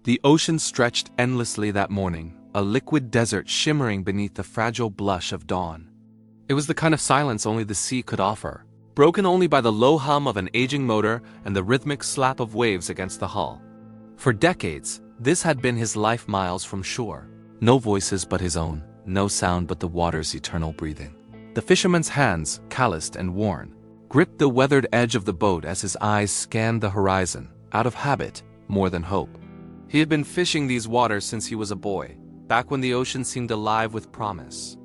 The ocean stretched endlessly that morning, a liquid desert shimmering beneath the fragile blush of dawn. It was the kind of silence only the sea could offer, broken only by the low hum of an aging motor and the rhythmic slap of waves against the hull. For decades, this had been his life miles from shore. No voices but his own, no sound but the water's eternal breathing. The fisherman's hands, calloused and worn, gripped the weathered edge of the boat as his eyes scanned the horizon, out of habit, more than hope. He had been fishing these waters since he was a boy, back when the ocean seemed alive with promise.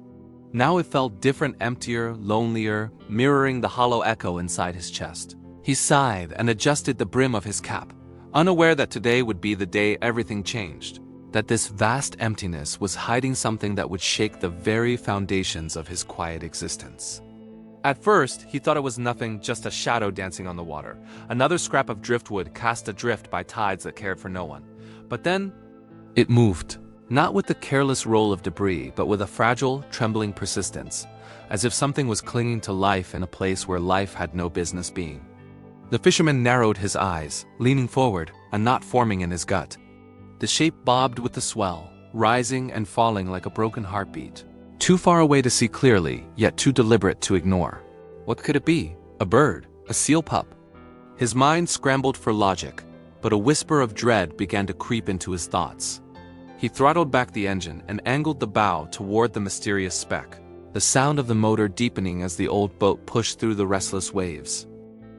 Now it felt different, emptier, lonelier, mirroring the hollow echo inside his chest. He sighed and adjusted the brim of his cap, unaware that today would be the day everything changed, that this vast emptiness was hiding something that would shake the very foundations of his quiet existence. At first, he thought it was nothing, just a shadow dancing on the water, another scrap of driftwood cast adrift by tides that cared for no one. But then, it moved, not with the careless roll of debris, but with a fragile, trembling persistence, as if something was clinging to life in a place where life had no business being. The fisherman narrowed his eyes, leaning forward, a knot forming in his gut. The shape bobbed with the swell, rising and falling like a broken heartbeat. Too far away to see clearly, yet too deliberate to ignore. What could it be? A bird? A seal pup? His mind scrambled for logic, but a whisper of dread began to creep into his thoughts. He throttled back the engine and angled the bow toward the mysterious speck, the sound of the motor deepening as the old boat pushed through the restless waves.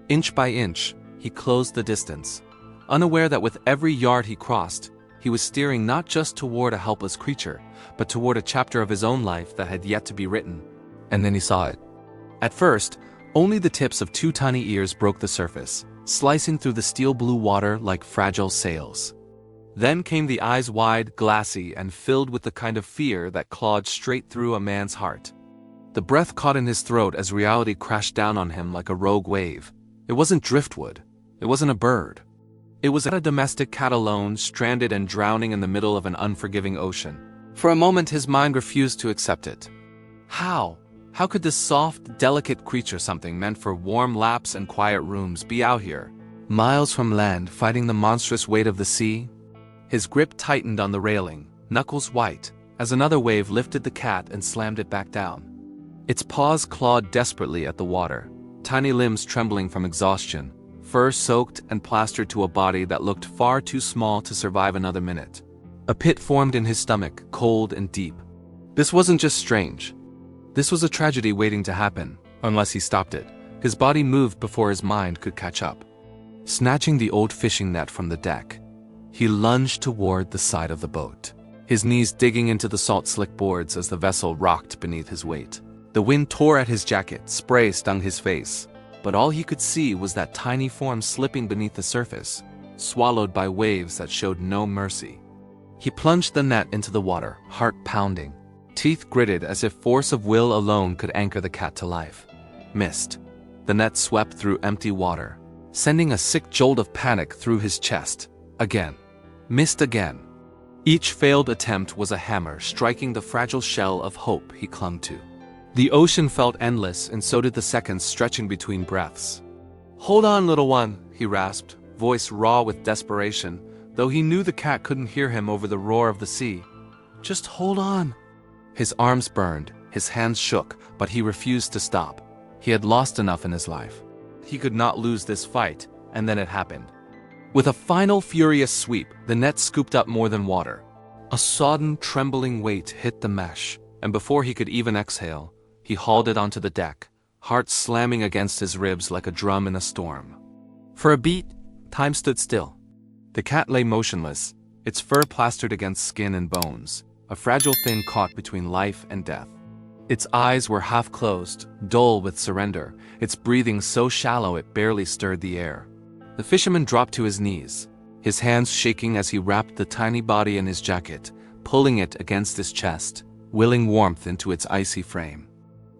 Inch by inch, he closed the distance, unaware that with every yard he crossed, he was steering not just toward a helpless creature, but toward a chapter of his own life that had yet to be written. And then he saw it. At first, only the tips of two tiny ears broke the surface, slicing through the steel blue water like fragile sails. Then came the eyes wide, glassy, and filled with the kind of fear that clawed straight through a man's heart. The breath caught in his throat as reality crashed down on him like a rogue wave. It wasn't driftwood. It wasn't a bird. It was a domestic cat alone, stranded and drowning in the middle of an unforgiving ocean. For a moment his mind refused to accept it. How? How could this soft, delicate creature, something meant for warm laps and quiet rooms, be out here, miles from land, fighting the monstrous weight of the sea? His grip tightened on the railing, knuckles white, as another wave lifted the cat and slammed it back down. Its paws clawed desperately at the water, tiny limbs trembling from exhaustion, fur soaked and plastered to a body that looked far too small to survive another minute. A pit formed in his stomach, cold and deep. This wasn't just strange. This was a tragedy waiting to happen, unless he stopped it. His body moved before his mind could catch up. Snatching the old fishing net from the deck, he lunged toward the side of the boat, his knees digging into the salt-slick boards as the vessel rocked beneath his weight. The wind tore at his jacket, spray stung his face, but all he could see was that tiny form slipping beneath the surface, swallowed by waves that showed no mercy. He plunged the net into the water, heart pounding, teeth gritted as if force of will alone could anchor the cat to life. Missed. The net swept through empty water, sending a sick jolt of panic through his chest. Again. Missed again. Each failed attempt was a hammer striking the fragile shell of hope he clung to. The ocean felt endless, and so did the seconds stretching between breaths. "Hold on, little one," he rasped, voice raw with desperation, though he knew the cat couldn't hear him over the roar of the sea. "Just hold on." His arms burned, his hands shook, but he refused to stop. He had lost enough in his life. He could not lose this fight, and then it happened. With a final furious sweep, the net scooped up more than water. A sodden, trembling weight hit the mesh, and before he could even exhale, he hauled it onto the deck, heart slamming against his ribs like a drum in a storm. For a beat, time stood still. The cat lay motionless, its fur plastered against skin and bones, a fragile thing caught between life and death. Its eyes were half closed, dull with surrender, its breathing so shallow it barely stirred the air. The fisherman dropped to his knees, his hands shaking as he wrapped the tiny body in his jacket, pulling it against his chest, willing warmth into its icy frame.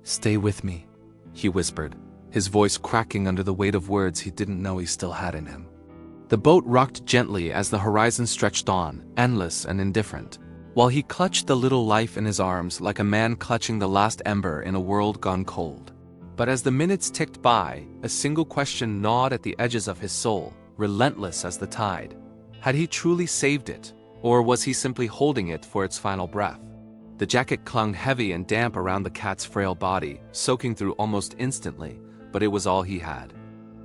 "Stay with me," he whispered, his voice cracking under the weight of words he didn't know he still had in him. The boat rocked gently as the horizon stretched on, endless and indifferent, while he clutched the little life in his arms like a man clutching the last ember in a world gone cold. But as the minutes ticked by, a single question gnawed at the edges of his soul, relentless as the tide. Had he truly saved it, or was he simply holding it for its final breath? The jacket clung heavy and damp around the cat's frail body, soaking through almost instantly, but it was all he had.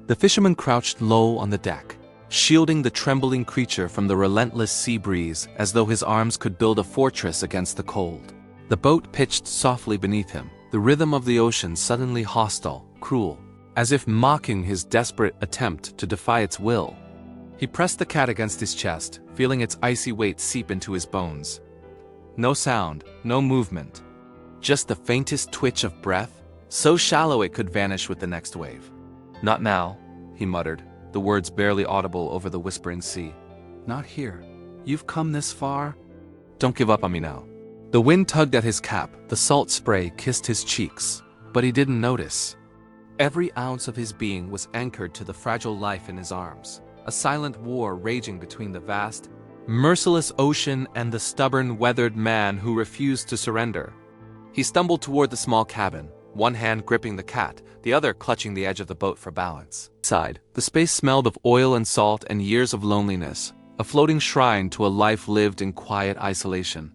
The fisherman crouched low on the deck, shielding the trembling creature from the relentless sea breeze as though his arms could build a fortress against the cold. The boat pitched softly beneath him, the rhythm of the ocean suddenly hostile, cruel, as if mocking his desperate attempt to defy its will. He pressed the cat against his chest, feeling its icy weight seep into his bones. No sound, no movement. Just the faintest twitch of breath, so shallow it could vanish with the next wave. "Not now," he muttered, the words barely audible over the whispering sea. "Not here. You've come this far? Don't give up on me now." The wind tugged at his cap, the salt spray kissed his cheeks, but he didn't notice. Every ounce of his being was anchored to the fragile life in his arms, a silent war raging between the vast, merciless ocean and the stubborn, weathered man who refused to surrender. He stumbled toward the small cabin, one hand gripping the cat, the other clutching the edge of the boat for balance. Inside, the space smelled of oil and salt and years of loneliness, a floating shrine to a life lived in quiet isolation.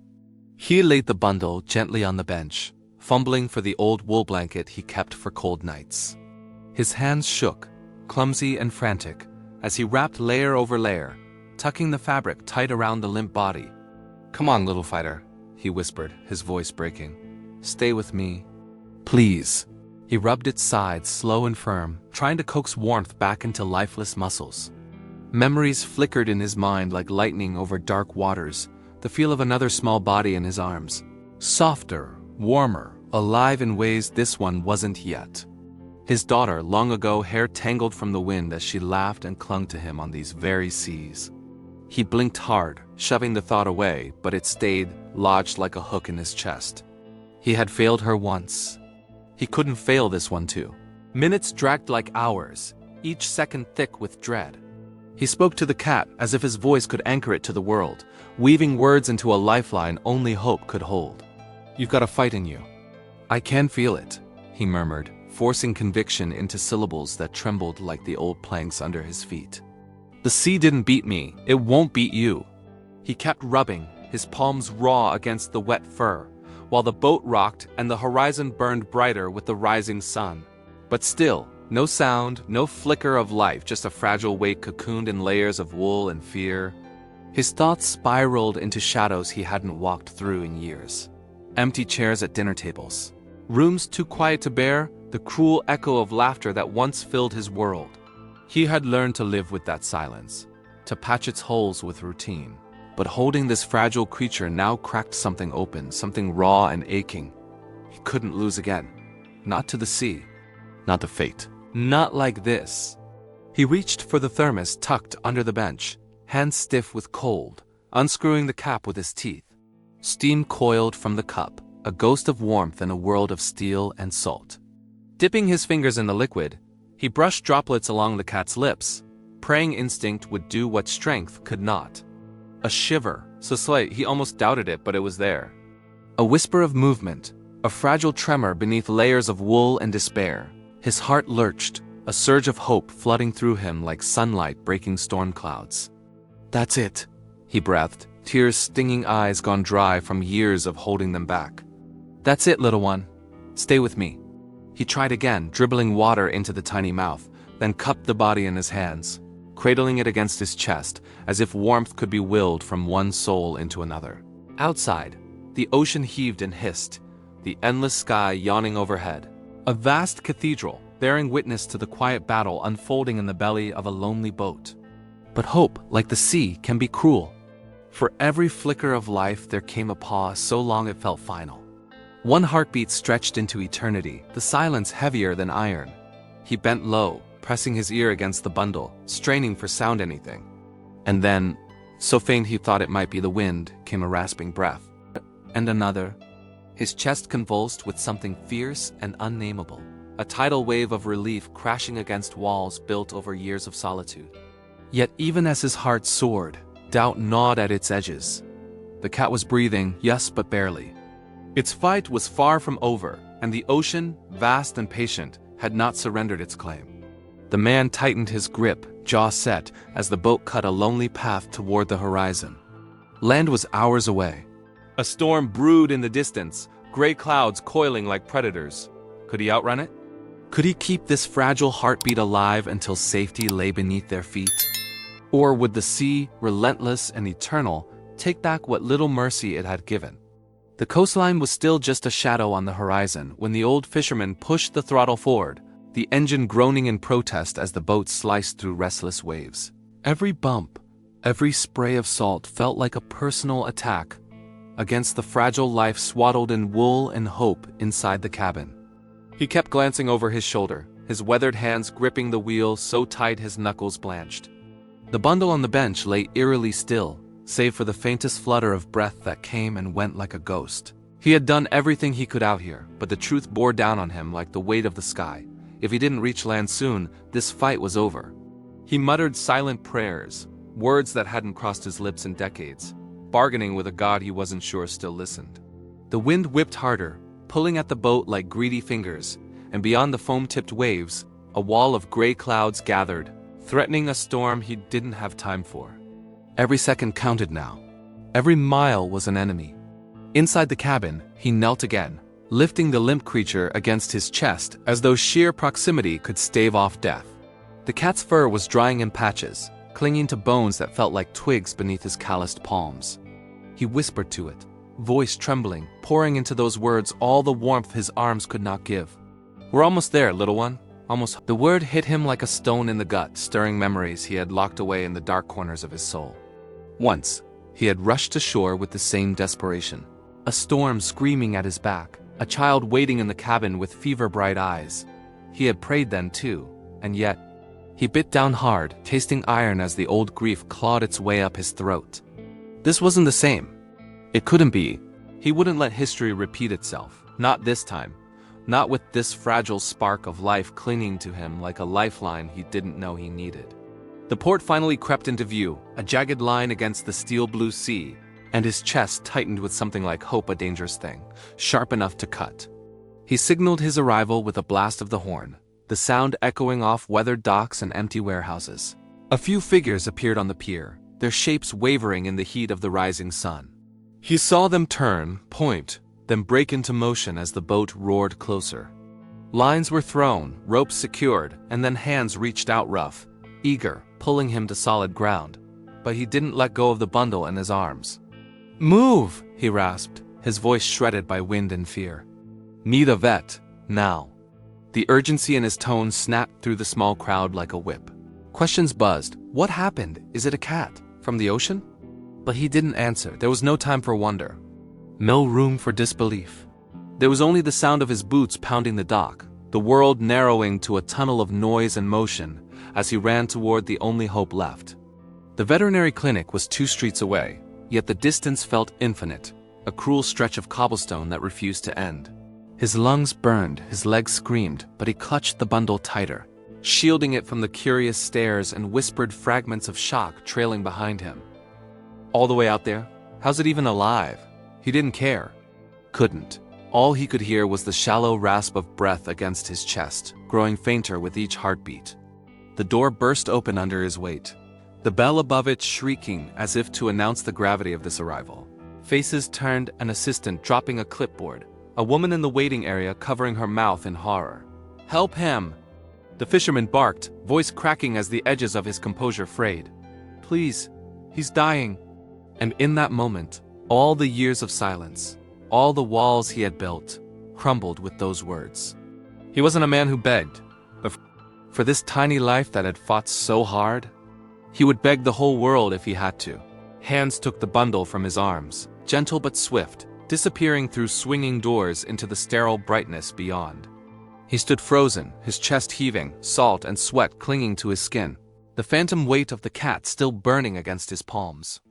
He laid the bundle gently on the bench, fumbling for the old wool blanket he kept for cold nights. His hands shook, clumsy and frantic, as he wrapped layer over layer, tucking the fabric tight around the limp body. "Come on, little fighter," he whispered, his voice breaking. "Stay with me. Please." He rubbed its sides slow and firm, trying to coax warmth back into lifeless muscles. Memories flickered in his mind like lightning over dark waters, the feel of another small body in his arms. Softer, warmer, alive in ways this one wasn't yet. His daughter, long ago, hair tangled from the wind as she laughed and clung to him on these very seas. He blinked hard, shoving the thought away, but it stayed, lodged like a hook in his chest. He had failed her once. He couldn't fail this one too. Minutes dragged like hours, each second thick with dread. He spoke to the cat as if his voice could anchor it to the world, weaving words into a lifeline only hope could hold. "You've got a fight in you. I can feel it," he murmured, forcing conviction into syllables that trembled like the old planks under his feet. "The sea didn't beat me, it won't beat you." He kept rubbing, his palms raw against the wet fur, while the boat rocked and the horizon burned brighter with the rising sun. But still, no sound, no flicker of life, just a fragile weight cocooned in layers of wool and fear. His thoughts spiraled into shadows he hadn't walked through in years. Empty chairs at dinner tables. Rooms too quiet to bear, the cruel echo of laughter that once filled his world. He had learned to live with that silence, to patch its holes with routine. But holding this fragile creature now cracked something open, something raw and aching. He couldn't lose again. Not to the sea. Not to fate. Not like this. He reached for the thermos tucked under the bench, hands stiff with cold, unscrewing the cap with his teeth. Steam coiled from the cup, a ghost of warmth in a world of steel and salt. Dipping his fingers in the liquid, he brushed droplets along the cat's lips. Preying instinct would do what strength could not. A shiver, so slight he almost doubted it, but it was there. A whisper of movement, a fragile tremor beneath layers of wool and despair. His heart lurched, a surge of hope flooding through him like sunlight breaking storm clouds. "That's it," he breathed, tears stinging eyes gone dry from years of holding them back. "That's it, little one. Stay with me." He tried again, dribbling water into the tiny mouth, then cupped the body in his hands, cradling it against his chest, as if warmth could be willed from one soul into another. Outside, the ocean heaved and hissed, the endless sky yawning overhead. A vast cathedral, bearing witness to the quiet battle unfolding in the belly of a lonely boat. But hope, like the sea, can be cruel. For every flicker of life there came a pause so long it felt final. One heartbeat stretched into eternity, the silence heavier than iron. He bent low, pressing his ear against the bundle, straining for sound anything. And then, so faint he thought it might be the wind, came a rasping breath. And another. His chest convulsed with something fierce and unnameable, a tidal wave of relief crashing against walls built over years of solitude. Yet even as his heart soared, doubt gnawed at its edges. The cat was breathing, yes, but barely. Its fight was far from over, and the ocean, vast and patient, had not surrendered its claim. The man tightened his grip, jaw set as the boat cut a lonely path toward the horizon. Land was hours away. A storm brewed in the distance, gray clouds coiling like predators. Could he outrun it? Could he keep this fragile heartbeat alive until safety lay beneath their feet? Or would the sea, relentless and eternal, take back what little mercy it had given? The coastline was still just a shadow on the horizon when the old fisherman pushed the throttle forward, the engine groaning in protest as the boat sliced through restless waves. Every bump, every spray of salt felt like a personal attack against the fragile life swaddled in wool and hope inside the cabin. He kept glancing over his shoulder, his weathered hands gripping the wheel so tight his knuckles blanched. The bundle on the bench lay eerily still, save for the faintest flutter of breath that came and went like a ghost. He had done everything he could out here, but the truth bore down on him like the weight of the sky. If he didn't reach land soon, this fight was over. He muttered silent prayers, words that hadn't crossed his lips in decades, bargaining with a god he wasn't sure still listened. The wind whipped harder, pulling at the boat like greedy fingers, and beyond the foam-tipped waves, a wall of gray clouds gathered, threatening a storm he didn't have time for. Every second counted now. Every mile was an enemy. Inside the cabin, he knelt again, lifting the limp creature against his chest as though sheer proximity could stave off death. The cat's fur was drying in patches, clinging to bones that felt like twigs beneath his calloused palms. He whispered to it, voice trembling, pouring into those words all the warmth his arms could not give. "We're almost there, little one. Almost." The word hit him like a stone in the gut, stirring memories he had locked away in the dark corners of his soul. Once, he had rushed to shore with the same desperation. A storm screaming at his back, a child waiting in the cabin with fever-bright eyes. He had prayed then too, and yet, he bit down hard, tasting iron as the old grief clawed its way up his throat. This wasn't the same. It couldn't be. He wouldn't let history repeat itself. Not this time. Not with this fragile spark of life clinging to him like a lifeline he didn't know he needed. The port finally crept into view, a jagged line against the steel blue sea, and his chest tightened with something like hope, a dangerous thing, sharp enough to cut. He signaled his arrival with a blast of the horn, the sound echoing off weathered docks and empty warehouses. A few figures appeared on the pier, their shapes wavering in the heat of the rising sun. He saw them turn, point, then break into motion as the boat roared closer. Lines were thrown, ropes secured, and then hands reached out rough, eager, pulling him to solid ground. But he didn't let go of the bundle in his arms. "Move!" he rasped, his voice shredded by wind and fear. "Need a vet, now." The urgency in his tone snapped through the small crowd like a whip. Questions buzzed. What happened? Is it a cat? From the ocean? But he didn't answer. There was no time for wonder. No room for disbelief. There was only the sound of his boots pounding the dock, the world narrowing to a tunnel of noise and motion as he ran toward the only hope left. The veterinary clinic was 2 streets away, yet the distance felt infinite, a cruel stretch of cobblestone that refused to end. His lungs burned, his legs screamed, but he clutched the bundle tighter, shielding it from the curious stares and whispered fragments of shock trailing behind him. All the way out there? How's it even alive? He didn't care. Couldn't. All he could hear was the shallow rasp of breath against his chest, growing fainter with each heartbeat. The door burst open under his weight, the bell above it shrieking as if to announce the gravity of this arrival. Faces turned, an assistant dropping a clipboard, a woman in the waiting area covering her mouth in horror. "Help him!" The fisherman barked, voice cracking as the edges of his composure frayed. "Please, he's dying." And in that moment, all the years of silence, all the walls he had built, crumbled with those words. He wasn't a man who begged, but for this tiny life that had fought so hard, he would beg the whole world if he had to. Hands took the bundle from his arms, gentle but swift, disappearing through swinging doors into the sterile brightness beyond. He stood frozen, his chest heaving, salt and sweat clinging to his skin, the phantom weight of the cat still burning against his palms.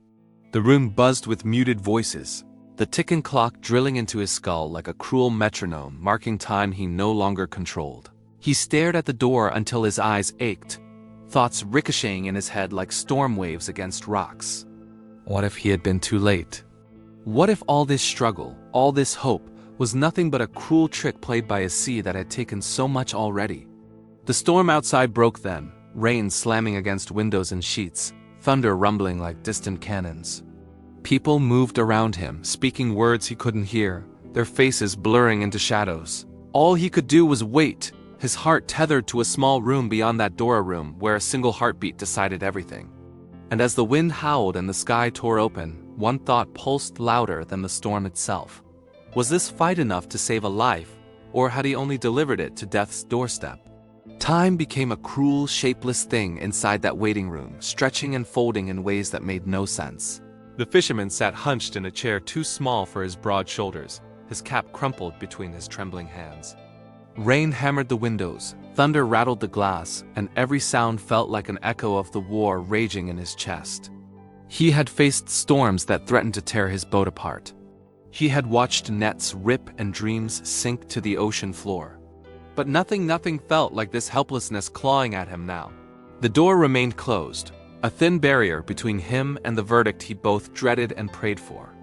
The room buzzed with muted voices, the ticking clock drilling into his skull like a cruel metronome marking time he no longer controlled. He stared at the door until his eyes ached, thoughts ricocheting in his head like storm waves against rocks. What if he had been too late? What if all this struggle, all this hope, was nothing but a cruel trick played by a sea that had taken so much already? The storm outside broke then, rain slamming against windows and sheets, thunder rumbling like distant cannons. People moved around him, speaking words he couldn't hear, their faces blurring into shadows. All he could do was wait, his heart tethered to a small room beyond that Dora room where a single heartbeat decided everything. And as the wind howled and the sky tore open, one thought pulsed louder than the storm itself. Was this fight enough to save a life, or had he only delivered it to death's doorstep? Time became a cruel, shapeless thing inside that waiting room, stretching and folding in ways that made no sense. The fisherman sat hunched in a chair too small for his broad shoulders, his cap crumpled between his trembling hands. Rain hammered the windows, thunder rattled the glass, and every sound felt like an echo of the war raging in his chest. He had faced storms that threatened to tear his boat apart. He had watched nets rip and dreams sink to the ocean floor. But nothing felt like this helplessness clawing at him now. The door remained closed, a thin barrier between him and the verdict he both dreaded and prayed for.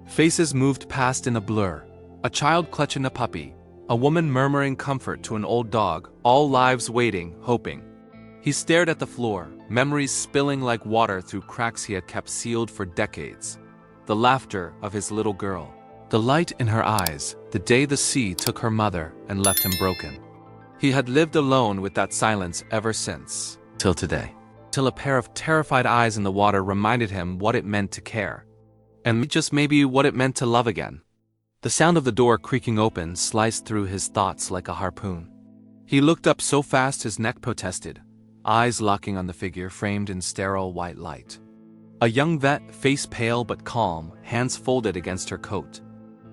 Faces moved past in a blur, a child clutching a puppy, a woman murmuring comfort to an old dog, all lives waiting, hoping. He stared at the floor, memories spilling like water through cracks he had kept sealed for decades. The laughter of his little girl, the light in her eyes, the day the sea took her mother and left him broken. He had lived alone with that silence ever since, till today. Till a pair of terrified eyes in the water reminded him what it meant to care. And just maybe what it meant to love again. The sound of the door creaking open sliced through his thoughts like a harpoon. He looked up so fast his neck protested, eyes locking on the figure framed in sterile white light. A young vet, face pale but calm, hands folded against her coat.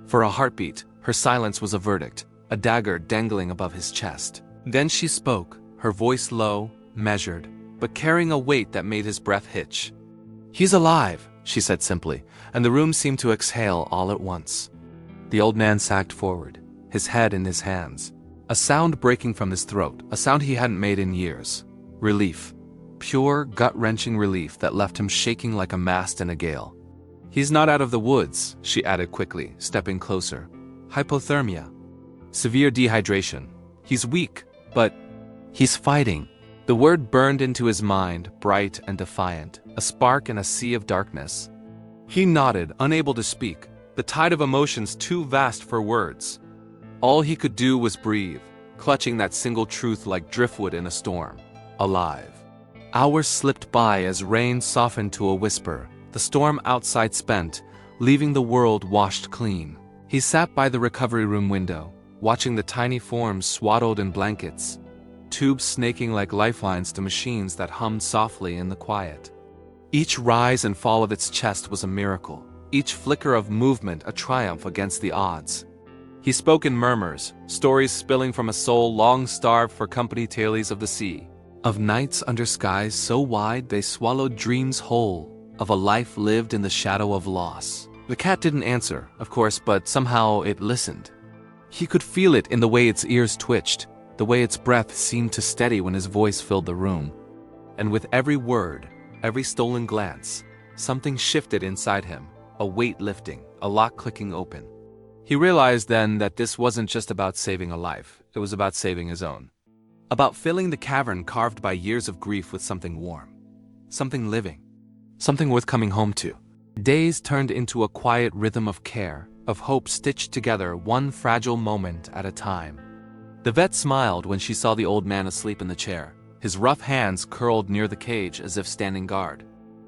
For a heartbeat, her silence was a verdict, a dagger dangling above his chest. Then she spoke, her voice low, measured, but carrying a weight that made his breath hitch. "He's alive," she said simply, and the room seemed to exhale all at once. The old man sagged forward, his head in his hands, a sound breaking from his throat, a sound he hadn't made in years. Relief. Pure, gut-wrenching relief that left him shaking like a mast in a gale. "He's not out of the woods," she added quickly, stepping closer. "Hypothermia. Severe dehydration. He's weak, but he's fighting." The word burned into his mind, bright and defiant, a spark in a sea of darkness. He nodded, unable to speak, the tide of emotions too vast for words. All he could do was breathe, clutching that single truth like driftwood in a storm. Alive. Hours slipped by as rain softened to a whisper, the storm outside spent, leaving the world washed clean. He sat by the recovery room window, watching the tiny forms swaddled in blankets, tubes snaking like lifelines to machines that hummed softly in the quiet. Each rise and fall of its chest was a miracle, each flicker of movement a triumph against the odds. He spoke in murmurs, stories spilling from a soul long starved for company tales of the sea, of nights under skies so wide they swallowed dreams whole, of a life lived in the shadow of loss. The cat didn't answer, of course, but somehow it listened. He could feel it in the way its ears twitched, the way its breath seemed to steady when his voice filled the room. And with every word, every stolen glance, something shifted inside him, a weight lifting, a lock clicking open. He realized then that this wasn't just about saving a life, it was about saving his own. About filling the cavern carved by years of grief with something warm, something living, something worth coming home to. Days turned into a quiet rhythm of care, of hope stitched together one fragile moment at a time. The vet smiled when she saw the old man asleep in the chair, his rough hands curled near the cage as if standing guard.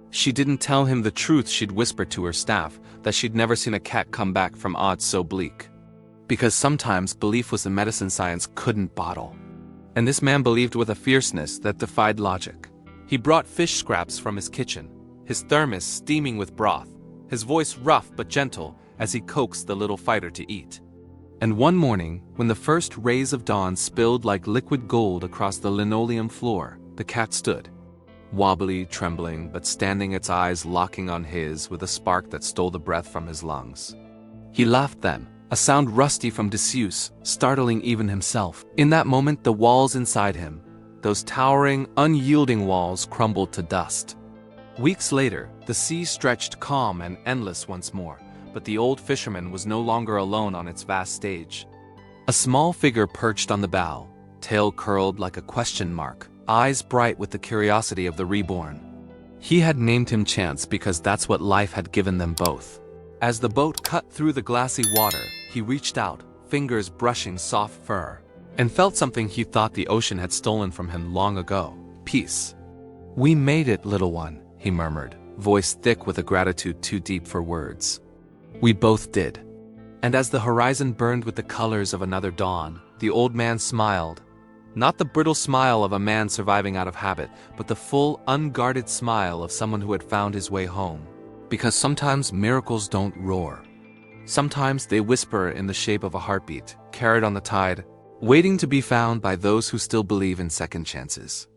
She didn't tell him the truth she'd whispered to her staff, that she'd never seen a cat come back from odds so bleak. Because sometimes belief was the medicine science couldn't bottle. And this man believed with a fierceness that defied logic. He brought fish scraps from his kitchen, his thermos steaming with broth, his voice rough but gentle as he coaxed the little fighter to eat. And one morning, when the first rays of dawn spilled like liquid gold across the linoleum floor, the cat stood, wobbly, trembling, but standing, its eyes locking on his with a spark that stole the breath from his lungs. He laughed then, a sound rusty from disuse, startling even himself. In that moment, the walls inside him, those towering, unyielding walls, crumbled to dust. Weeks later, the sea stretched calm and endless once more, but the old fisherman was no longer alone on its vast stage. A small figure perched on the bow, tail curled like a question mark, eyes bright with the curiosity of the reborn. He had named him Chance because that's what life had given them both. As the boat cut through the glassy water, he reached out, fingers brushing soft fur, and felt something he thought the ocean had stolen from him long ago: peace. "We made it, little one," he murmured, voice thick with a gratitude too deep for words. "We both did." And as the horizon burned with the colors of another dawn, the old man smiled. Not the brittle smile of a man surviving out of habit, but the full, unguarded smile of someone who had found his way home. Because sometimes miracles don't roar. Sometimes they whisper in the shape of a heartbeat, carried on the tide, waiting to be found by those who still believe in second chances.